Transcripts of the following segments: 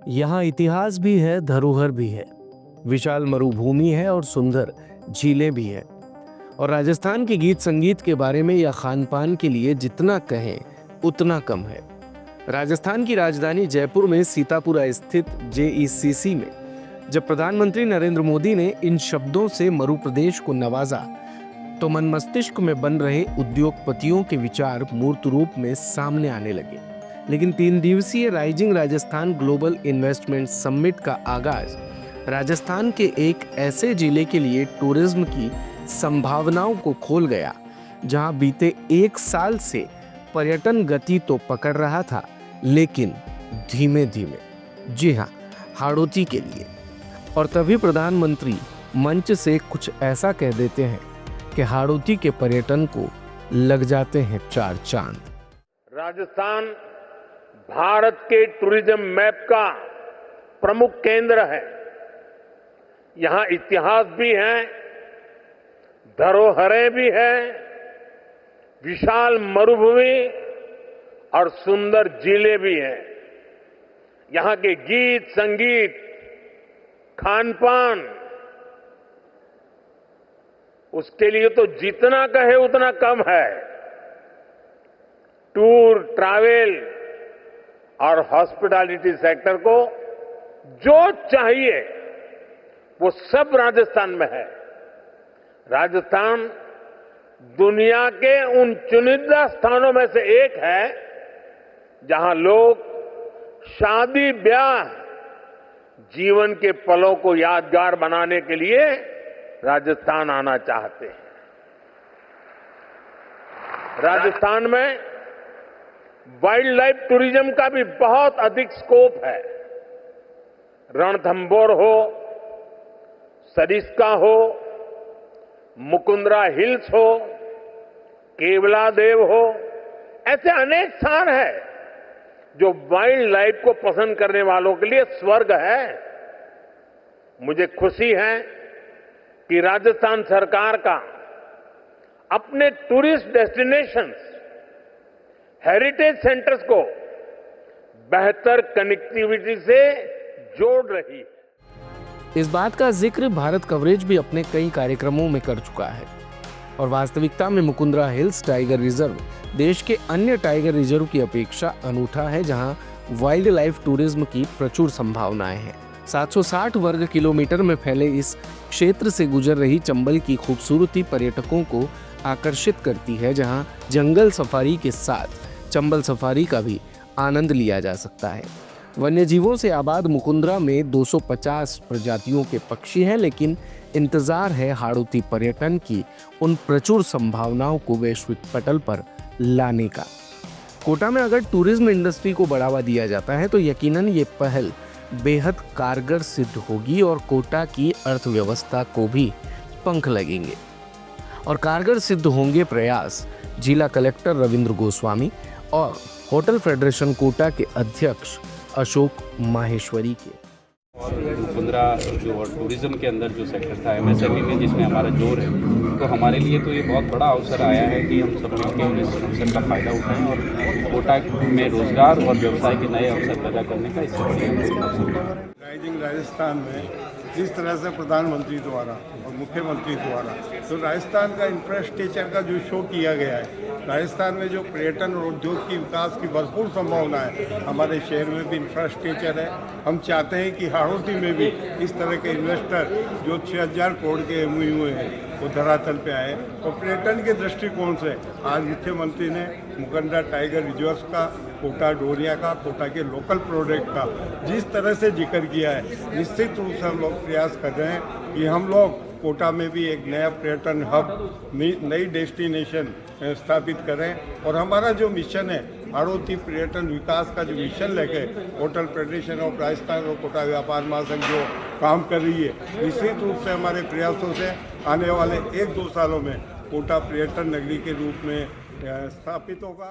यहाँ इतिहास भी है, धरोहर भी है, विशाल मरुभूमि है और सुंदर झीलें भी है। और राजस्थान के गीत संगीत के बारे में या खान पान के लिए जितना कहें उतना कम है। राजस्थान की राजधानी जयपुर में सीतापुरा स्थित JECC में जब प्रधानमंत्री नरेंद्र मोदी ने इन शब्दों से मरु प्रदेश को नवाजा तो मन मस्तिष्क में बन रहे उद्योगपतियों के विचार मूर्त रूप में सामने आने लगे। लेकिन 3 दिवसीय rising Rajasthan global investment summit का आगाज राजस्थान के एक ऐसे जिले के लिए टूरिज्म की संभावनाओं को खोल गया जहां बीते 1 साल से पर्यटन गति तो पकड़ रहा था, लेकिन धीमे धीमे, जी हाँ, हाड़ौती के लिए। और तभी प्रधानमंत्री मंच से कुछ ऐसा कह देते हैं कि हाड़ौती के पर्यटन को लग जाते हैं 4 चांद। राजस्थान भारत के टूरिज्म मैप का प्रमुख केंद्र है। यहाँ इतिहास भी है, धरोहरें भी है, विशाल मरुभूमि और सुंदर झीलें भी हैं। यहाँ के गीत संगीत, खान पान, उसके लिए तो जितना कहे उतना कम है। टूर, ट्रैवल और हॉस्पिटैलिटी सेक्टर को जो चाहिए वो सब राजस्थान में है। राजस्थान दुनिया के उन चुनिंदा स्थानों में से एक है जहां लोग शादी ब्याह, जीवन के पलों को यादगार बनाने के लिए राजस्थान आना चाहते हैं। राजस्थान में वाइल्ड लाइफ टूरिज्म का भी बहुत अधिक स्कोप है। रणथंभौर हो, सरिस्का हो, मुकुंदरा हिल्स हो, केवला देव हो, ऐसे अनेक स्थान हैं जो वाइल्ड लाइफ को पसंद करने वालों के लिए स्वर्ग है। मुझे खुशी है कि राजस्थान सरकार का अपने टूरिस्ट डेस्टिनेशंस, हेरिटेज सेंटर्स को बेहतर कनेक्टिविटी से जोड़ रही है। इस बात का जिक्र भारत कवरेज भी अपने कई कार्यक्रमों में कर चुका है। और वास्तविकता में मुकुंदरा हिल्स टाइगर रिजर्व देश के अन्य टाइगर रिजर्व की अपेक्षा अनूठा है, जहां वाइल्ड लाइफ टूरिज्म की प्रचुर संभावनाएं हैं। 760 वर्ग किलोमीटर में फैले इस क्षेत्र से गुजर रही चंबल की खूबसूरती पर्यटकों को आकर्षित करती है, जहां जंगल सफारी के साथ चंबल सफारी का भी आनंद लिया जा सकता है। वन्यजीवों से आबाद मुकुंदरा में 250 प्रजातियों के पक्षी हैं, लेकिन इंतजार है हाड़ौती पर्यटन की उन प्रचुर संभावनाओं को वैश्विक पटल पर लाने का। कोटा में अगर टूरिज्म इंडस्ट्री को बढ़ावा दिया जाता है तो यकीनन ये पहल बेहद कारगर सिद्ध होगी और कोटा की अर्थव्यवस्था को भी पंख लगेंगे। और कारगर सिद्ध होंगे प्रयास जिला कलेक्टर रविंद्र गोस्वामी और होटल फेडरेशन कोटा के अध्यक्ष अशोक माहेश्वरी के। मुकुंदरा जो टूरिज्म के अंदर जो सेक्टर था MSME में, जिसमें हमारा जोर है, तो हमारे लिए तो ये बहुत बड़ा अवसर आया है कि हम सब मिलकर इस अवसर का फायदा उठाएं और कोटा में रोजगार और व्यवसाय के नए अवसर पैदा करने का इससे बढ़िया। राइजिंग राजस्थान में जिस तरह से प्रधानमंत्री द्वारा और मुख्यमंत्री द्वारा तो राजस्थान का इंफ्रास्ट्रक्चर का जो शो किया गया है, राजस्थान में जो पर्यटन और उद्योग की विकास की भरपूर संभावना है। हमारे शहर में भी इंफ्रास्ट्रक्चर है। हम चाहते हैं कि हाड़ौती में भी इस तरह के इन्वेस्टर जो 6000 करोड़ के MOU हैं वो धरातल पे आए। और पर्यटन के दृष्टिकोण से आज मुख्यमंत्री ने मुकुंदरा टाइगर रिजर्व का, कोटा डोरिया का, कोटा के लोकल प्रोडक्ट का जिस तरह से जिक्र किया है, निश्चित रूप से हम लोग प्रयास कर रहे हैं कि हम लोग कोटा में भी एक नया पर्यटन हब, नई डेस्टिनेशन स्थापित करें। और हमारा जो मिशन है हाड़ौती पर्यटन विकास का जो मिशन लेके होटल फेडरेशन ऑफ राजस्थान और कोटा व्यापार महासंघ जो काम कर रही है, निश्चित रूप से हमारे प्रयासों से आने वाले 1-2 सालों में कोटा पर्यटन नगरी के रूप में स्थापित होगा।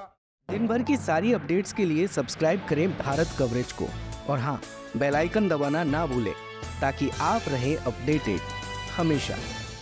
दिन भर की सारी अपडेट्स के लिए सब्सक्राइब करें भारत कवरेज को और हाँ, बेल आइकन दबाना ना भूलें ताकि आप रहे अपडेटेड हमेशा।